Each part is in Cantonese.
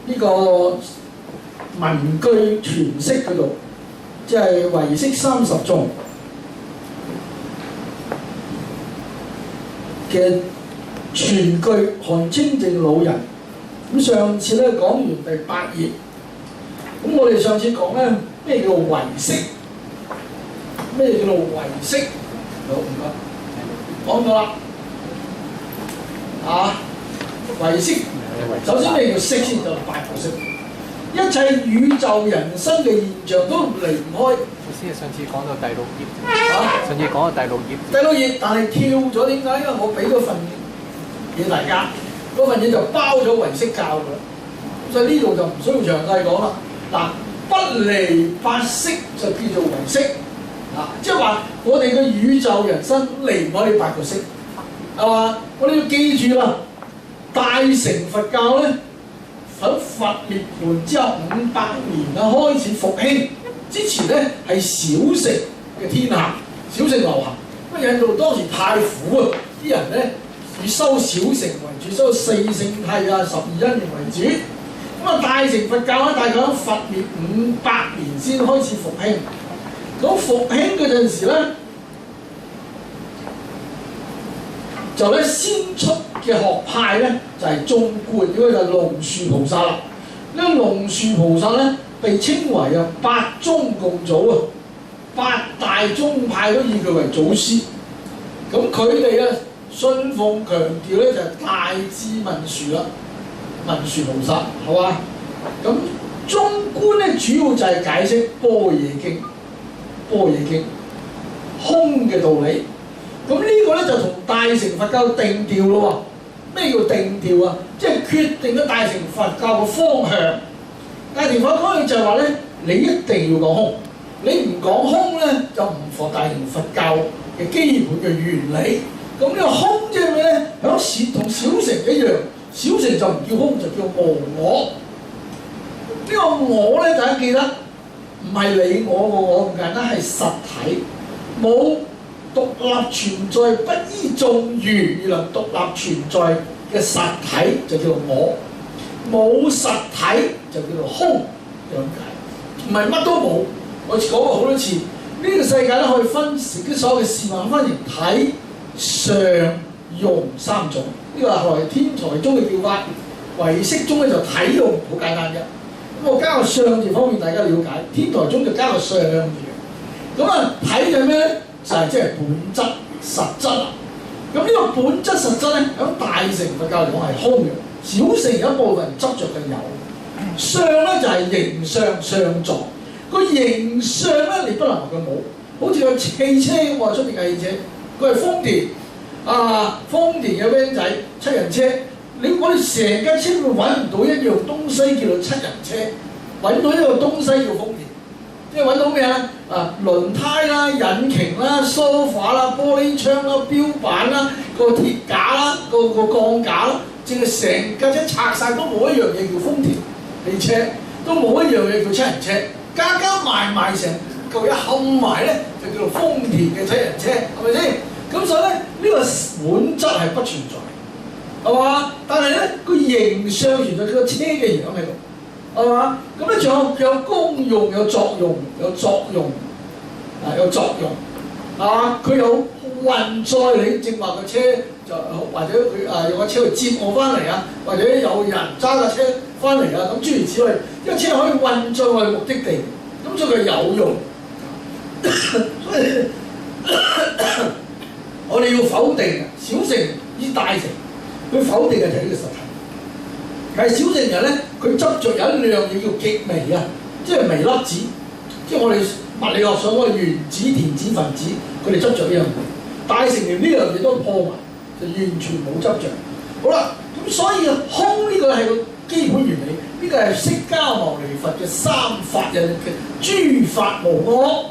呢個文句詮釋嗰度，即係唯識30頌嘅全句韓清淨老人。咁上次咧講完第8頁，咁我哋上次講咧咩叫唯識？咩叫做唯識？好唔該，講咗啦。唯識首先咩叫識先？就8個識。一切宇宙人生嘅現象都離唔開。老師上次講到第6頁。上次講到第6頁。第6頁，但係跳咗點解？因為我俾咗份嘢大家，嗰份嘢就包咗唯識教㗎，所以呢度就唔需要詳細講啦。嗱，不離8識就叫做唯識。即係話我哋嘅宇宙人生離唔開呢8個識，係嘛？我哋要記住啦，大乘佛教咧喺佛涅槃之後500年啦開始復興，之前咧係小乘嘅天下，小乘流行。咁印度當時太苦啊，啲人咧以修小乘為主，修4聖諦啊、12因緣為主。咁啊，大乘佛教咧大概喺佛滅500年先開始復興。咁復興嗰陣時咧，就咧先出嘅學派咧就係中觀，呢個就係龍樹菩薩啦。呢個龍樹菩薩咧被稱為8宗共祖啊，8大宗派都以佢為祖師。咁佢哋咧信奉強調咧就係大智文殊啦，文殊菩薩係嘛？咁中觀咧主要就係解釋般若經。般若經空嘅道理，咁呢個咧就同大乘佛教定調咯喎。咩叫定調啊？即係決定咗大乘佛教嘅方向。大乘佛教就係話咧，你一定要講空，你唔講空咧就唔符合大乘佛教嘅基本嘅原理。咁呢個空即係咩咧？響同小乘一樣，小乘就唔叫空，就叫無我。呢個我咧大家記得。唔係你我咁簡單，係實體，冇獨立存在，不依眾緣而能獨立存在嘅實體就叫做我，冇實體就叫做空，咁解。唔係乜都冇，我講過好多次，呢個世界咧可以分啲所有嘅事物分成體、相、用3種。呢個係後來天台宗嘅叫法，唯識宗咧就體用，好簡單啫。咁我加個相字方面，大家了解。天台宗就加個相字。咁啊，體就係咩咧？就係即係本質、實質啦。咁呢個本質、實質咧，喺大乘佛教嚟講係空嘅，小乘有一部分人執着嘅有。相咧就係形相、相狀。個形相咧，你不能話佢冇。好似個汽車咁話出邊嘅汽車，佢係豐田豐田嘅 van 仔7人車。我哋成架車會揾唔到一樣東西叫做7人車，揾到一個東西叫豐田，即係揾到咩啊？輪胎啦、引擎啦、梳化啦、玻璃窗啦、標板啦、個鐵架啦、個鋼架啦，淨係成架車拆晒都冇一樣嘢叫豐田汽車，都冇一樣嘢叫7人車，加埋成嚿嘢冚埋咧，就叫做豐田嘅7人車，係咪先？咁所以咧，呢個本質係不存在。係嘛？但係咧個形相存在，佢個車嘅樣喺度，係嘛？咁咧仲有功用、有作用、有作用，係嘛？佢有運載你，正話個車就或者佢用個車去接我翻嚟啊，或者有人揸架車翻嚟啊，咁諸如此類，因為車可以運載我哋目的地，咁所以佢有用。所以我哋要否定小乘以大乘。佢否定嘅就係呢個實體，但係小乘人咧，佢執着有一樣嘢叫極微啊，即係微粒子，即係我哋物理學上嗰個原子、電子、分子，佢哋執着呢樣嘢。大乘連呢樣嘢都破埋，就完全冇執着。好啦，咁所以空呢個係個基本原理，呢個係釋迦牟尼佛嘅3法印嘅諸法無我，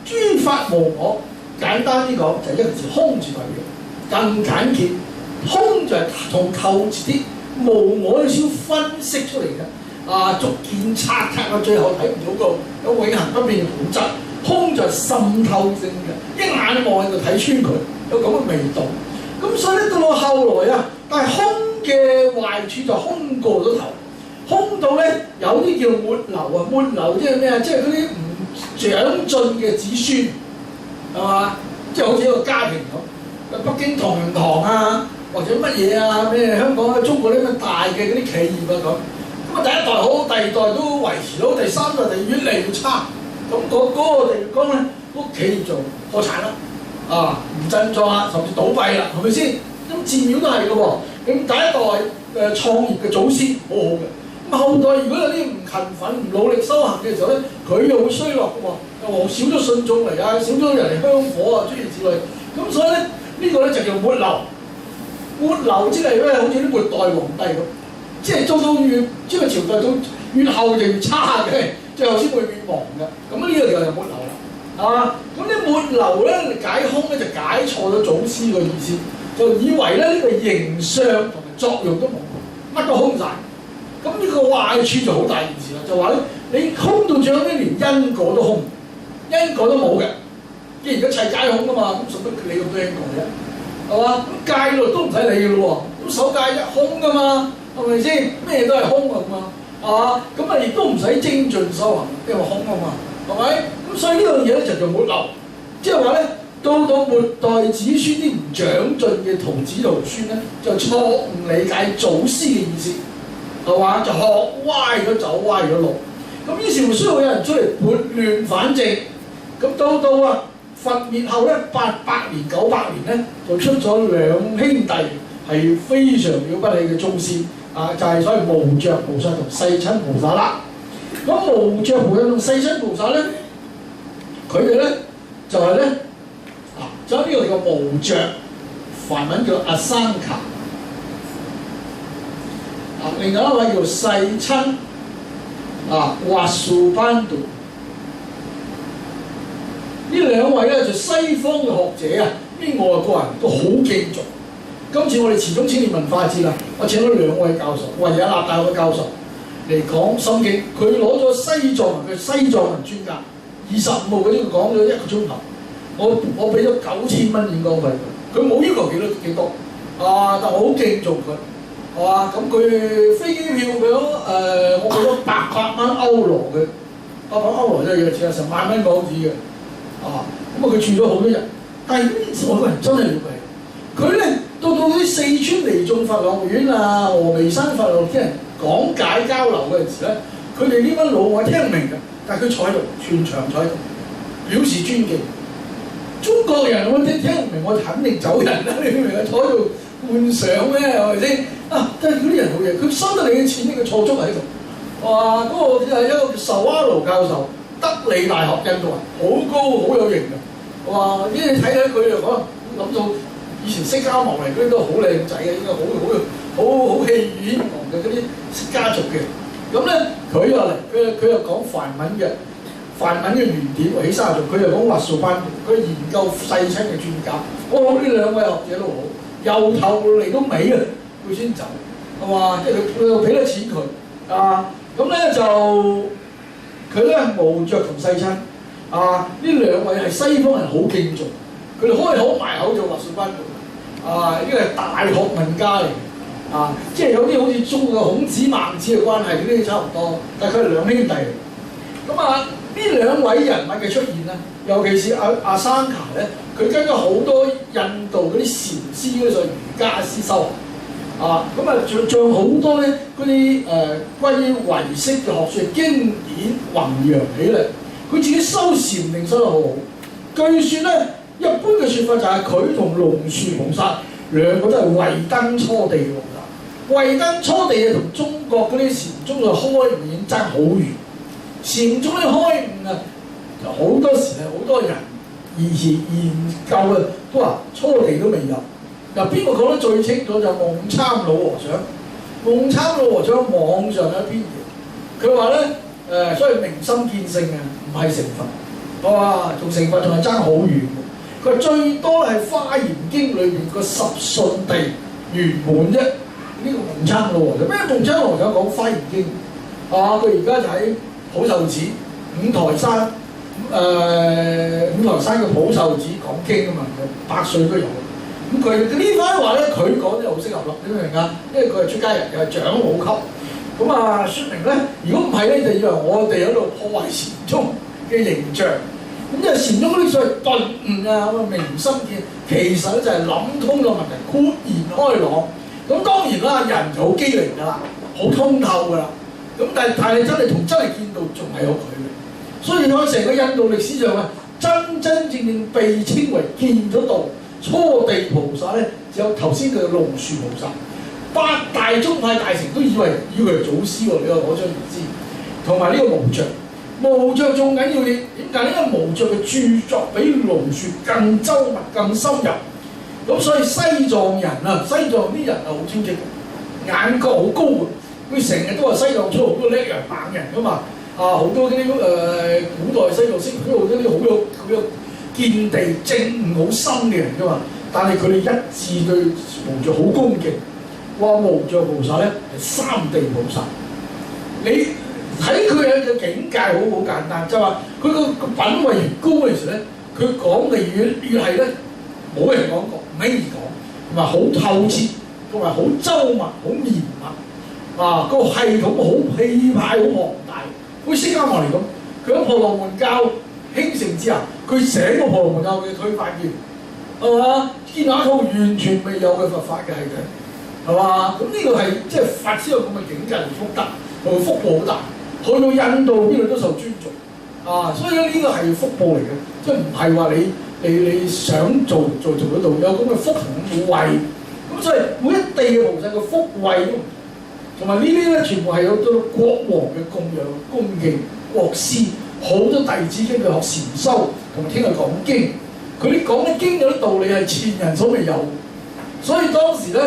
諸法無我，簡單啲講就係一個字空字為嘅，更簡潔。空就係從透徹啲無我先分析出嚟嘅，逐漸拆到最後睇唔到個有永恆不變嘅本質。空就係滲透性嘅，一眼望就睇穿佢，有咁嘅味道。咁所以咧到後來啊，但係空嘅壞處就空過咗頭，空到咧啲叫末流啊，末流即係咩啊？即係嗰啲唔長進嘅子孫，係嘛？即係好似一個家庭咁，北京同仁堂啊，或者乜嘢啊，咩香港、中國啲咁大嘅嗰啲企業啊咁啊第一代好，第二代都維持到，第三代就越嚟越差。咁嗰個地方咧，嗰企業就破產啦，唔振作啦，甚至倒閉啦，係咪先？咁寺廟都係嘅喎。咁第一代創業嘅祖先好好嘅，咁後代如果有啲唔勤奮、唔努力修行嘅時候咧，佢又會衰落嘅喎，又少咗信眾嚟啊，少咗人嚟香火啊，諸如此類。咁所以咧，呢個咧就叫末流。末流即係咧，好似啲末代皇帝咁，即係到越即係朝代到越後就越差嘅，最後先會滅亡嘅。咁呢個就係末流啦，係嘛？咁呢末流咧解空咧就解錯咗祖師嘅意思，就以為咧呢個形相同埋作用都冇，乜都空晒。咁呢個壞處就好大件事啦，就話咧你空到最後咧連因果都空，因果都冇嘅。既然一切解空㗎嘛，咁使乜理咁多因果啫？係嘛？咁戒律都唔使理嘅咯喎，咁守戒一空㗎嘛，係咪先？咩都係空㗎嘛，係嘛？咁啊亦都唔使精進修行，因為空啊嘛，係咪？咁所以呢樣嘢咧就叫末流，即係話咧到末代子孫啲唔長進嘅徒子徒孫咧，就錯誤理解祖師嘅意思，係嘛？就學歪咗走歪咗路，咁於是乎需要有人出嚟撥亂反正，咁到啊佛滅後咧800年900年咧，就出咗兩兄弟係非常了不起嘅宗師，就係所謂無著菩薩同世親菩薩啦。咁無著菩薩同世親菩薩咧，佢哋咧就係咧就呢個叫無著，梵文叫阿僧卡，另外一位叫世親華素班度。呢兩位咧就西方嘅學者啊，啲外國人都好敬重。今次我哋慈宗青年文化節啦，我請咗兩位教授，維也納大學嘅教授嚟講《心經》，佢攞咗西藏文嘅西藏文專家，25號嗰啲佢講咗1個鐘頭，我俾咗9000蚊演講費佢，佢冇要求幾多，但我好敬重佢，係嘛？咁佢飛機票佢我俾咗800蚊歐羅嘅，800蚊歐羅真係似成萬蚊港紙嘅。咁佢住咗好多日，但係呢啲外國人真係了不起。佢咧到啲四川離眾佛學院啊、峨眉山佛學啲人講解交流嗰陣時咧，佢哋呢班老外聽唔明嘅，但係佢坐喺度，全場坐喺度，表示尊敬。中國人我聽唔明，我肯定走人啦！你明唔明啊？坐喺度觀賞咩？係咪先？但係嗰啲人好嘢，佢收得你嘅錢，呢個坐足喺度。嗰個係一個叫壽瓦羅教授。德里大學印度人好高好有型嘅，哇！呢你睇睇佢就可能諗到以前釋迦牟尼嗰啲都好靚仔嘅，應該好氣宇軒昂嘅嗰啲釋家族嘅。咁咧佢又嚟，佢又講梵文嘅原典起沙族，佢又講華素班，佢研究世親嘅專家。呢兩位學者都好，由頭嚟到尾啊，佢先走，係嘛？即係佢又俾得錢佢咁咧就。佢咧無著同世親呢兩位係西方人好敬重，佢哋開口埋口就華素班度呢個係大學問家嚟即係有啲好似中國孔子孟子嘅關係，嗰啲差唔多，但係佢係兩兄弟嚟。咁呢兩位人物嘅出現咧，尤其是阿僧卡咧，佢跟咗好多印度嗰啲禪師嗰啲所謂瑜伽師修仲好多咧嗰啲關於唯識嘅學術經典弘揚起嚟，佢自己修禪定修得好好。據說咧，一般嘅説法就係佢同龍樹菩薩兩個都係慧燈初地嘅菩薩。慧燈初地啊，同中國嗰啲禪宗嘅開悟已經爭好遠。禪宗嘅開悟就好多時係好多人研究都話初地都未入。嗱，邊個講得最清楚就係夢參老和尚。夢參老和尚喺網上有一篇嘢，佢話咧所以明心見性唔係成佛，同成佛仲係爭好遠。佢話最多係《華嚴經》裏邊個十順地圓滿啫。呢個夢參老和尚咩？夢參老和尚講《華嚴經》佢而家就喺普壽寺五台山嘅普壽寺講經啊嘛，100歲都有。咁佢呢番話咧，佢講就好適合咯，你明唔明啊？因為佢係出家人，又係長老級。咁啊，説明咧，如果唔係咧，就以為我哋喺度破壞禪宗嘅形象。咁因為禪宗嗰啲所謂頓悟啊、咁啊明心見，其實咧就係諗通咗問題，豁然開朗。咁當然啦，人就好機靈㗎啦，好通透㗎啦。咁但係你真係同真係見到仲係有距離。所以喺成個印度歷史上啊，真真正正被稱為見咗道初地菩薩咧，只有頭先嘅龍樹菩薩。八大宗派大成都以為佢係祖師喎，你話可想而知。同埋呢個無著，無著仲緊要嘅點解呢？因為無著嘅著作比龍樹更周密、更深入。咁所以西藏人啊，西藏啲人係好挑剔嘅，眼角好高嘅。佢成日都話西藏出好多叻人猛人㗎嘛。好多啲古代西藏識都好多啲好有見地證悟好深嘅人㗎嘛。但係佢哋一致對無著好恭敬。話無著菩薩咧係三地菩薩，你睇佢嘅境界好簡單，就話佢個品位越高嘅時候咧，佢講嘅越係咧冇人講過，唔輕易講，同埋好透徹，同埋好周密、好嚴密，個系統好氣派、好龐大。好似釋迦牟尼咁，佢喺婆羅門教興盛之下，佢成個婆羅門教嘅推翻嘅，係嘛？建立一套完全未有嘅佛法嘅系統。係嘛？咁呢個係即係法師有咁嘅境界同福德，同福報好大。去到印度邊度都受尊重，所以咧呢個係福報嚟嘅，即係唔係話你想做得到，有咁嘅福同慧。咁所以每一地嘅菩薩嘅福慧都唔同，同埋呢啲咧全部係有到國王嘅供養、恭敬、國師，好多弟子經佢學禪修，同埋聽佢講經。佢啲講嘅經有啲道理係前人所未有，所以當時咧。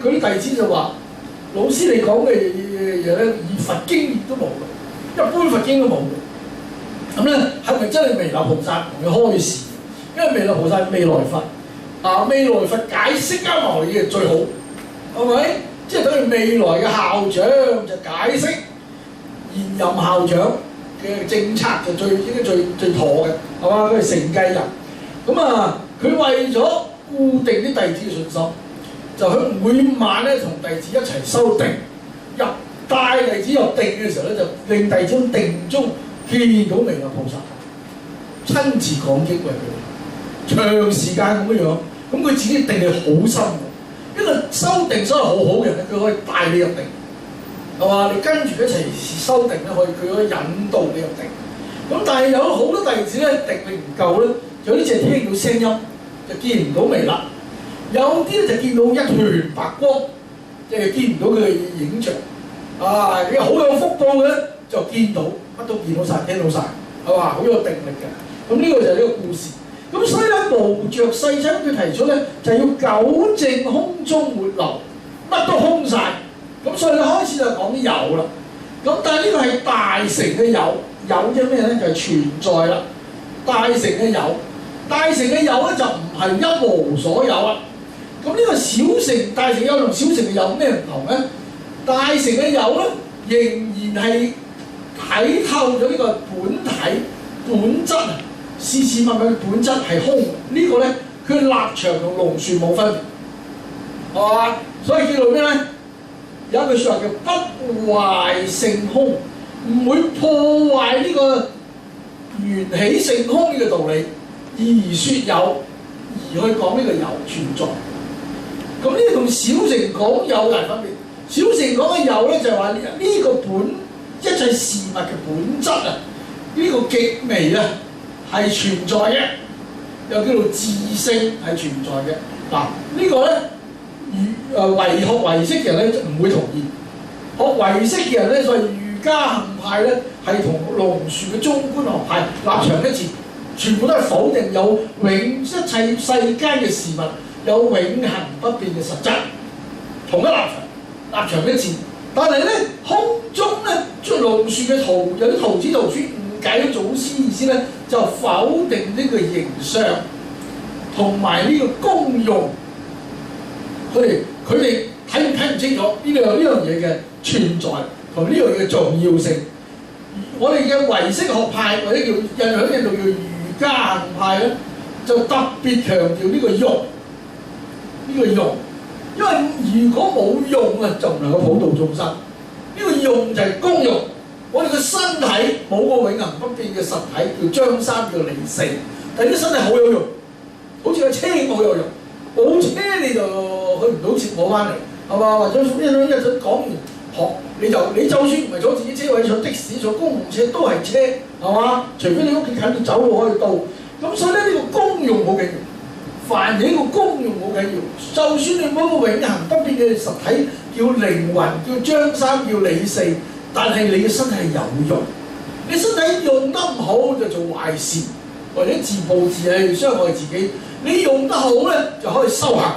佢啲弟子就話：老師你講嘅嘢咧，以佛經都冇嘅，一般佛經都冇嘅。咁咧係咪真係彌勒菩薩同佢開示？因為彌勒菩薩係未來佛，未來佛解釋迦牟尼嘅最好，係咪？即係等於未來嘅校長就解釋現任校長嘅政策就應該最妥嘅，係嘛？佢係承繼人。咁佢為咗固定啲弟子嘅信心。就佢每晚咧同弟子一齊修定，帶弟子入定嘅時候咧，就令弟子喺定中見到彌勒菩薩，親自講經為佢，長時間咁樣，咁佢自己定係好深嘅，因為修定修得好好嘅人咧，佢可以帶你入定，係嘛？你跟住一齊修定咧，佢可以引導你入定。咁但係有好多弟子咧，定力唔夠咧，有啲淨係聽到聲音，就見唔到彌勒。有啲咧就見到一團白光，即係見唔到佢嘅影像。你好有福報嘅咧，就見到乜都見到晒、聽到晒，係嘛？好有定力嘅。咁呢個就係呢個故事。咁所以咧，無著世親佢提出咧，就係要糾正空中沒漏，乜都空晒。咁所以咧開始就講有啦。咁但係呢個係大乘嘅有，有即係咩咧？就係存在啦。大乘嘅有，大乘嘅有咧就唔係一無所有啊。咁呢個小乘大乘有同小乘嘅有咩唔同咧？大乘嘅有咧，仍然係睇透咗呢個本體本質，事事物物嘅本質係空。呢個咧，佢立場同龍樹冇分別，係嘛？所以叫做咩咧？有一句説話叫不壞性空，唔會破壞呢個緣起性空呢個道理，而説有，而去講呢個有存在。咁呢個同小乘講有係分別。小乘講嘅有咧就係話呢個一切事物嘅本質啊，呢個極微啊係存在嘅，又叫做自性係存在嘅。嗱呢個咧，學唯識嘅人咧就唔會同意。學唯識嘅人咧，所謂瑜伽行派咧係同龍樹嘅中觀學派立場一致，全部都係否定有一切世間嘅事物。有永恆不變嘅實質，同一立場一致。但係咧，空中咧，即係龍樹嘅徒有啲徒子徒孫誤解咗祖師意思咧，就否定呢個形相同埋呢個功用。佢哋睇唔清楚呢樣嘢嘅存在同呢樣嘢嘅重要性。我哋嘅唯識學派或者叫印度叫瑜伽行派咧，就特別強調呢個用。呢個用，因為如果冇用啊，就唔能夠普度眾生。呢個用就係功用。我哋個身體冇個永恆不變嘅實體叫張三叫李四，但係啲身體好有用，好似個車咁好有用。冇車你就去唔到接我翻嚟，係嘛？或者一陣講完學你就算唔係坐自己車位，坐的士、坐公共車都係車，係嘛？除非你屋企近，走路可以到。咁所以咧呢個功用好緊要，凡係一個功用好緊要。就算你冇一個永恆不變嘅實體叫靈魂，叫張三，叫李四，但係你嘅身體係有用。你身體用得唔好就做壞事，或者自暴自棄傷害自己。你用得好咧，就可以修行，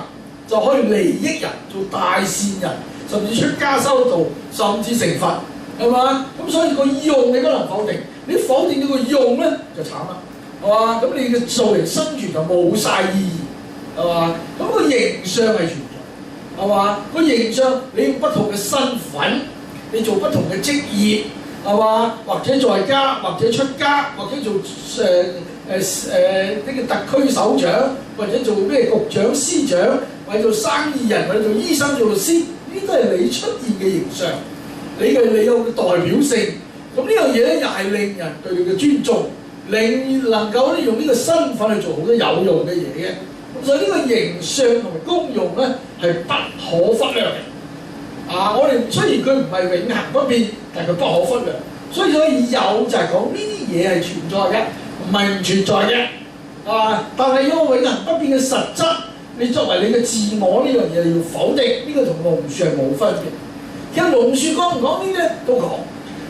就可以利益人，做大善人，甚至出家修道，甚至成佛，係嘛？咁所以個用你不能否定，你否定咗個用咧就慘啦，係嘛？咁你嘅做人生存就冇晒意義，係嘛？咁個形象係存在，係嘛？個形象你用不同嘅身份，你做不同嘅職業，係嘛？或者在家，或者出家，或者做呢個特區首長，或者做咩局長、司長，或者做生意人，或者做醫生、做律師，呢啲都係你出現嘅形象，你有代表性。咁呢樣嘢咧，又係令人對你嘅尊重，能夠咧用呢個身份去做好多有用嘅嘢嘅。咁所以呢個形象同埋功用咧係不可忽略嘅。我哋雖然佢唔係永恆不變，但係佢不可忽略。所以有就係講呢啲嘢係存在嘅。唔係唔存在嘅，但係有個永恆不變嘅實質，你作為你嘅自我呢樣嘢要否定，呢個同龍樹係冇分別。其實龍樹講唔講呢啲咧都講，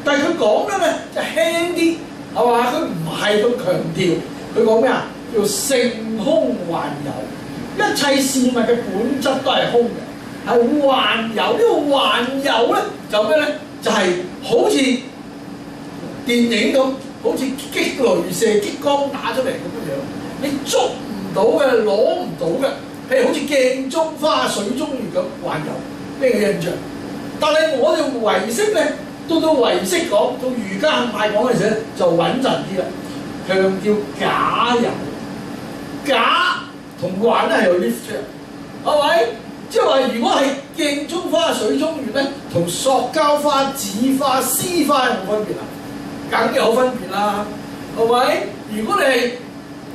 但係佢講嘅咧就輕啲，係嘛？佢唔係咁強調。佢講咩啊？叫性空幻有，一切事物嘅本質都係空嘅，係幻有。呢個幻有咧就咩咧？就係好似電影咁。好似激雷射激光打出嚟咁樣，你捉唔到嘅，攞唔到嘅，譬如好似鏡中花、水中月咁幻有咩嘅印象？但係我哋唯識咧，到唯識講，到瑜伽行派講嘅時候就穩陣啲啦，強調假有，假同幻咧係有 lift 嘅，係咪？即係話如果係鏡中花、水中月咧，同塑膠花、紙花、絲花有冇分別啊？梗有分別啦，係咪？如果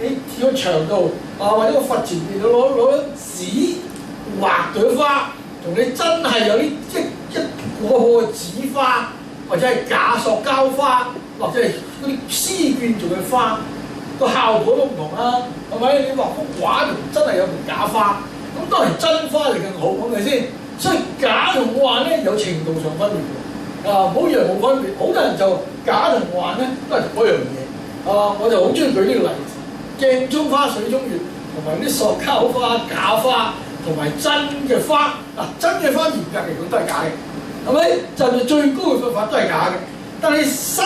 你跳牆度或者個佛前面攞紙畫朵花，同你真係有啲一個紙花，或者係假塑膠花，或者係嗰啲絲絹做嘅花，個效果都唔同啦，係咪？你畫幅畫同真係有條假花，咁當然真花就更好，係咪先？所以假同幻咧有程度上分別嘅。唔好以為冇分別，好多人就假同幻咧都係同一樣嘢。我就好中意舉呢個例子，鏡中花、水中月，同埋啲塑膠花、假花，同埋真嘅花。真嘅花嚴格嚟講都係假嘅，係咪？就係最高嘅佛法都係假嘅。但係新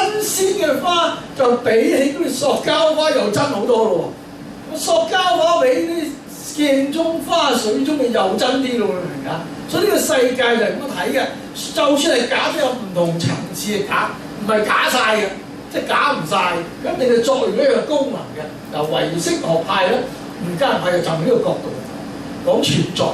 鮮嘅花就比起嗰啲塑膠花又真好多咯喎。塑膠花比啲鏡中花、水中月又真啲咯，明唔明啊？所以呢個世界就係咁樣睇嘅。就算係假都有唔同層次嘅假，唔係假晒嘅，即係假唔晒，一定係作用一個功能嘅。嗱，唯識學派咧，瑜伽派就從呢個角度講存在，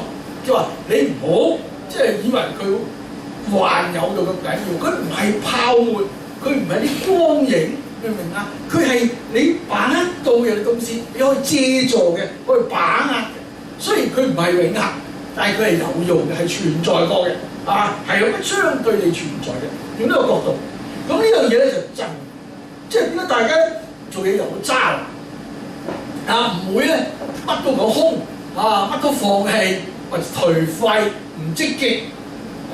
即係話你唔好即係以為佢幻有到咁緊要，佢唔係泡沫，佢唔係啲光影，明唔明啊？佢係你把握到嘅東西，你可以借助嘅，可以把握嘅。雖然佢唔係永恆，但係佢係有用嘅，係存在過嘅。係有乜相對地存在嘅，用呢個角度，咁呢樣嘢咧就真，即係點解大家做嘢又好渣唔會咧乜都講空乜都放棄或者頹廢唔積極，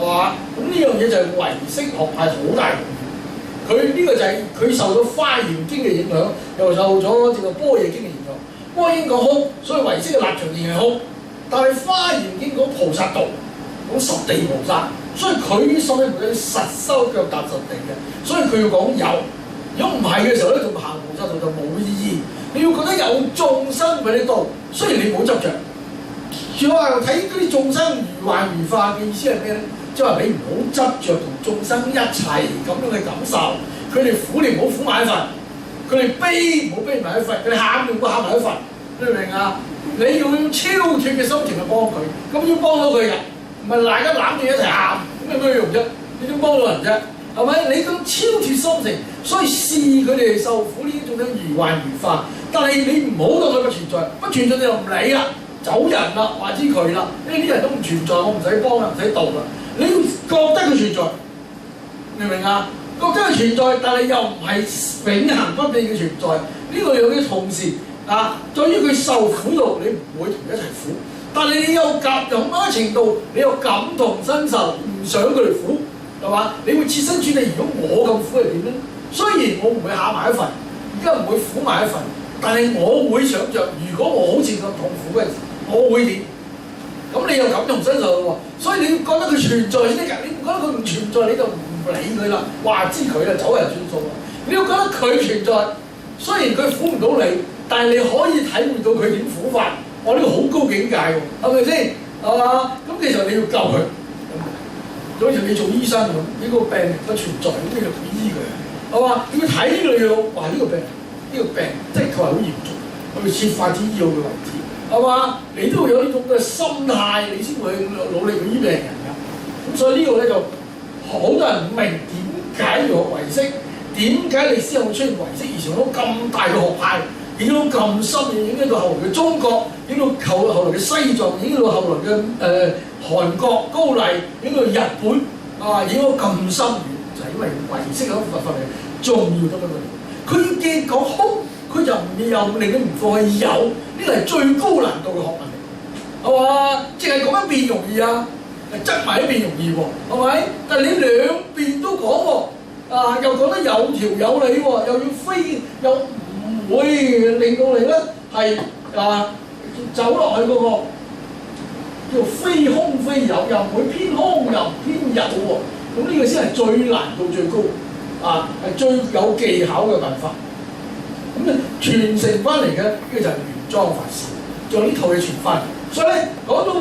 係嘛？咁呢樣嘢就係唯識學派好大嘅。佢呢個就係佢受到《華嚴經》嘅影響，又受咗呢個《般若經》嘅影響。般若經講空，所以唯識嘅立場仍係空，但係《華嚴經》講菩薩道。講實地菩薩，所以佢所謂嘅實修腳踏實地嘅，所以佢要講有。如果唔係嘅時候咧，仲行菩薩道就冇意義。你要覺得有眾生喺呢度，雖然你冇執着。如果話睇嗰啲眾生如幻如化嘅意思係咩咧？即係話你唔好執着同眾生一齊咁樣嘅感受。佢哋苦你唔好苦埋一份，佢哋悲唔好悲埋一份，佢哋喊你唔好喊埋一份。你明唔明啊？你要用超脫嘅心情去幫佢，咁要幫到佢嘅。唔係大家攬住一齊喊，咁有咩用啫？你點幫到人啫？係咪？你咁超脱心情，所以視佢哋受苦呢種嘅如幻如化。但係你唔好當佢不存在，不存在你就唔理啦，走人啦，話知佢啦。呢啲人都唔存在，我唔使幫啦，唔使道啦。你要覺得佢存在，明唔明啊？覺得佢存在，但係又唔係永恆不變嘅存在。呢個有啲同時啊，對於佢受苦度，你唔會同佢一齊苦。但係你有某一程度，你有感同身受，唔想佢哋苦，係嘛？你會設身處地，如果我咁苦係點咧？雖然我唔會下埋一份，而家唔會苦埋一份，但係我會想像，如果我好似咁痛苦嘅，我會點？咁你又感同身受咯喎，所以你覺得佢存在先得㗎，你唔覺得佢唔存在你就唔理佢啦，話知佢啦，走人算數啦。你要覺得佢存在，雖然佢苦唔到你，但係你可以體會到佢點苦法。我呢個好高境界喎，係咪先？係嘛？咁其實你要救佢，就好似你做醫生咁，呢個病人不存在，咁你就醫佢，係嘛？要睇呢個嘢，哇！呢個病即係佢係好嚴重，我要設法子醫好佢為止，係嘛？你都會有呢種嘅心態，你先會努力去醫病人㗎。咁所以呢個咧就好多人唔明點解要學唯識，點解你先會出現唯識，而成咗咁大嘅學派。影響到咁深，影響到後來嘅中國，影響到後來嘅西藏，影響到後來嘅韓國高麗，影響到日本，影響到咁深遠，就係因為唯識嗰個佛法係重要得不得了。佢既講空，佢就又令佢唔放棄有，呢個係最高難度嘅學問嚟，係嘛？淨係講一邊容易啊，執埋一邊容易喎，係咪？但係你兩邊都講喎，又講得有條有理喎，又要飛又。會令到你咧係走落去嗰個叫非空非有，又唔會偏空又唔偏有喎。咁呢個先係最難度最高，係最有技巧嘅辦法。咁咧傳承翻嚟嘅呢個就係玄奘法師，將呢套嘢傳翻嚟。所以咧講到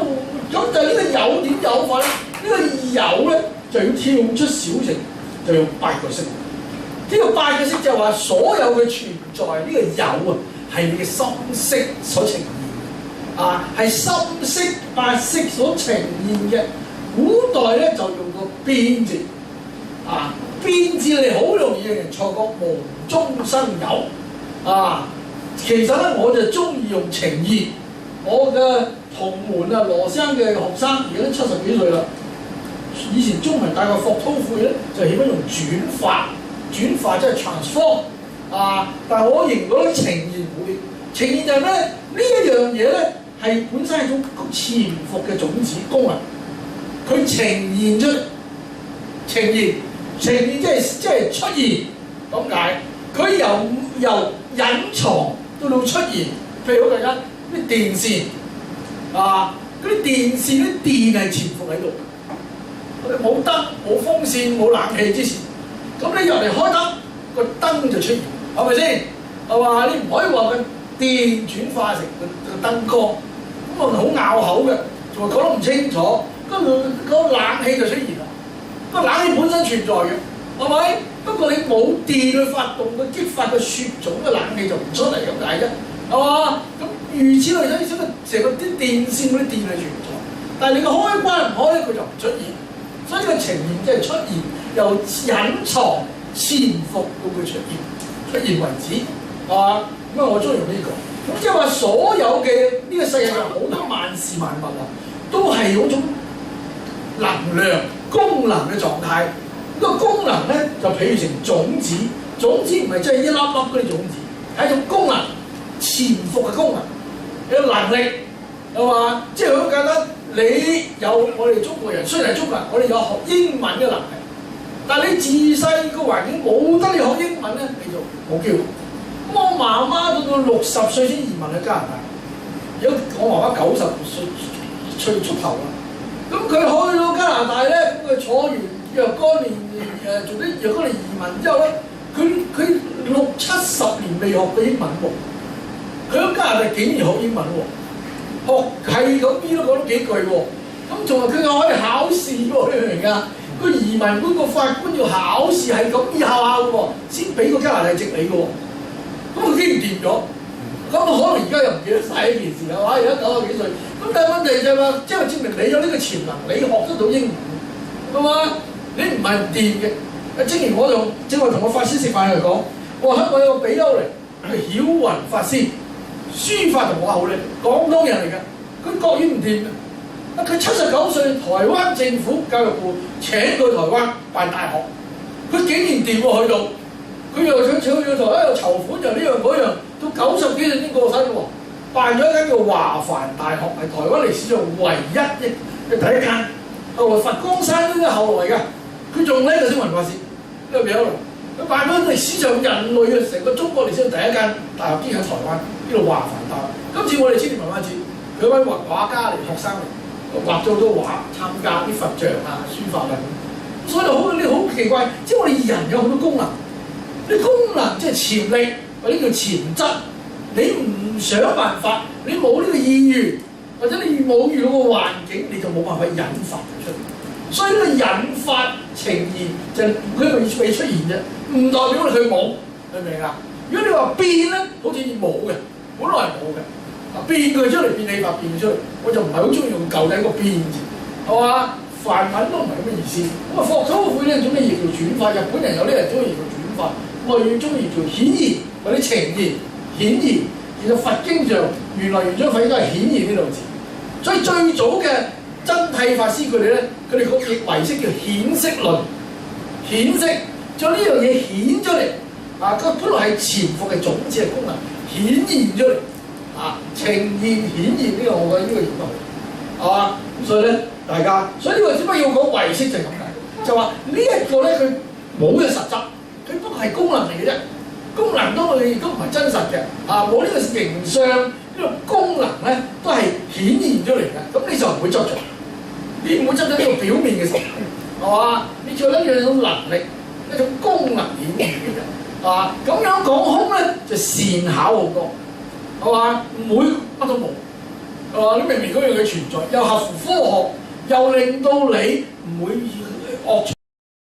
咁就呢個有點有法咧，呢個有咧就要跳出小乘，就用8個識。呢個8個識就係話所有嘅存在呢個有係你嘅心識所呈現，係心識8識所呈現嘅。古代咧就用個邊字，邊字你好容易令人錯覺無中生有，其實咧我就中意用呈現。我嘅同門羅生嘅學生而家都70幾歲啦，以前中文大學霍韜晦咧就喜歡用轉化。轉化即係 transform 但係我認為咧呈現會，呈現就係咩？呢一樣嘢咧係本身係一種潛伏嘅種子功能，佢呈現出呈現即係出現咁解。佢由隱藏到出現，譬如好簡單啲電線嗰啲電線啲電係潛伏喺度，冇燈冇風扇冇冷氣之前。咁你入嚟開燈，個燈就出現，係咪先？係嘛？你唔可以話佢電轉化成個燈光，咁我好拗口嘅，仲話講得唔清楚。跟住個冷氣就出現啦，個冷氣本身存在嘅，係咪？不過你冇電去發動佢激發個雪種嘅冷氣就唔出嚟咁解啫，係嘛？咁如此類推，成個啲電線嗰啲電係存在，但係你個開關唔開咧，佢就唔出現。所以呢個呈現即係出現，由隱藏潛伏到佢出現為止，係嘛？咁我中意用呢個。咁即係話所有嘅呢個世界上好多萬事萬物都係嗰種能量功能嘅狀態。呢個功能咧就譬如成種子，種子唔係真係一粒粒嗰啲種子，係一種功能，潛伏嘅功能，有能力，係嘛？即係好簡單。你有我哋中國人，雖然係中國人，我哋有學英文嘅能力，但係你自細個環境冇得你學英文咧，你就冇機會。咁我媽媽到60歲先移民去加拿大，而家我媽媽90歲出頭啦。咁佢去到加拿大咧，咁佢坐完若干年做啲若干年移民之後咧，佢60-70年未學過英文喎，佢喺加拿大竟然學英文喎。學係咁邊都講咗幾句喎，咁仲話佢可以考試喎，你明唔明啊？個移民官個法官要考試係咁以下嘅喎，先俾個加拿大籍你嘅喎，咁佢竟然掂咗，咁可能而家又唔記得晒呢件事係嘛？而家90幾歲，咁但係問題就係話，即係證明你有呢個潛能，你學得到英文，係嘛？你唔係唔掂嘅。正如我正話同個法師食飯嚟講，我話香港有個比丘嚟，佢曉雲法師，書法同畫好叻，廣東人嚟㗎，佢國語唔掂嘅。佢79歲，台灣政府教育部請佢台灣辦大學，佢竟然掂喎去到，佢又想去台灣又籌款又呢樣嗰樣，到90幾歲先過身喎，辦咗一間叫華梵大學，係台灣歷史上唯一嘅第一間。後來佛光山都係後來㗎，佢仲叻過星雲法師呢個比丘尼，佢辦咗歷史上人類嘅成個中國歷史上第一間大學，兼喺台灣呢度華梵大學。今次我哋青年文化節，佢位畫家嚟，學生嚟。畫咗好多畫，參加啲佛像啊、書法啊咁，所以你好奇怪，即係我哋人有好多功能，啲功能即係潛力或者叫潛質，你唔想辦法，你冇呢個意願，或者你冇遇到個環境，你就冇辦法引發佢出嚟。所以呢個引發呈現就佢未出現啫，唔代表佢冇，明唔明啊？如果你話變咧，好似冇嘅，本來係冇嘅。變佢出嚟，變你法變出嚟，我就唔係好中意用舊底個變字，係嘛？梵文都唔係咁嘅意思。咁啊，霍土會呢種咩譯叫轉化？日本人有啲人中意叫轉化，我哋中意叫顯現或者呈現顯現。其實佛經上原來原裝佛應該係顯現呢兩字，所以最早嘅真諦法師佢哋咧，佢哋個譯為式叫顯色論，顯色將呢樣嘢顯出嚟啊！佢本來係潛伏嘅種子嘅功能顯現出嚟。啊，呈現顯現呢個，我覺得呢個應該好，係嘛？咁所以咧，大家，所以呢個只不過要講唯識就係咁解，就話呢一個咧，佢冇嘅實質，佢不過係功能嚟嘅啫。功能當然亦都唔係真實嘅，啊，冇呢個形象，呢個功能咧都係顯現出嚟嘅。咁你就唔會執着，你唔會執着呢個表面嘅實體，係嘛？你做一樣能力，一種功能顯現嘅啫，係嘛？咁樣講空咧就善巧好多。係嘛？唔會乜都冇，係嘛？你明明嗰樣嘢存在，又合乎科學，又令到你唔會惡取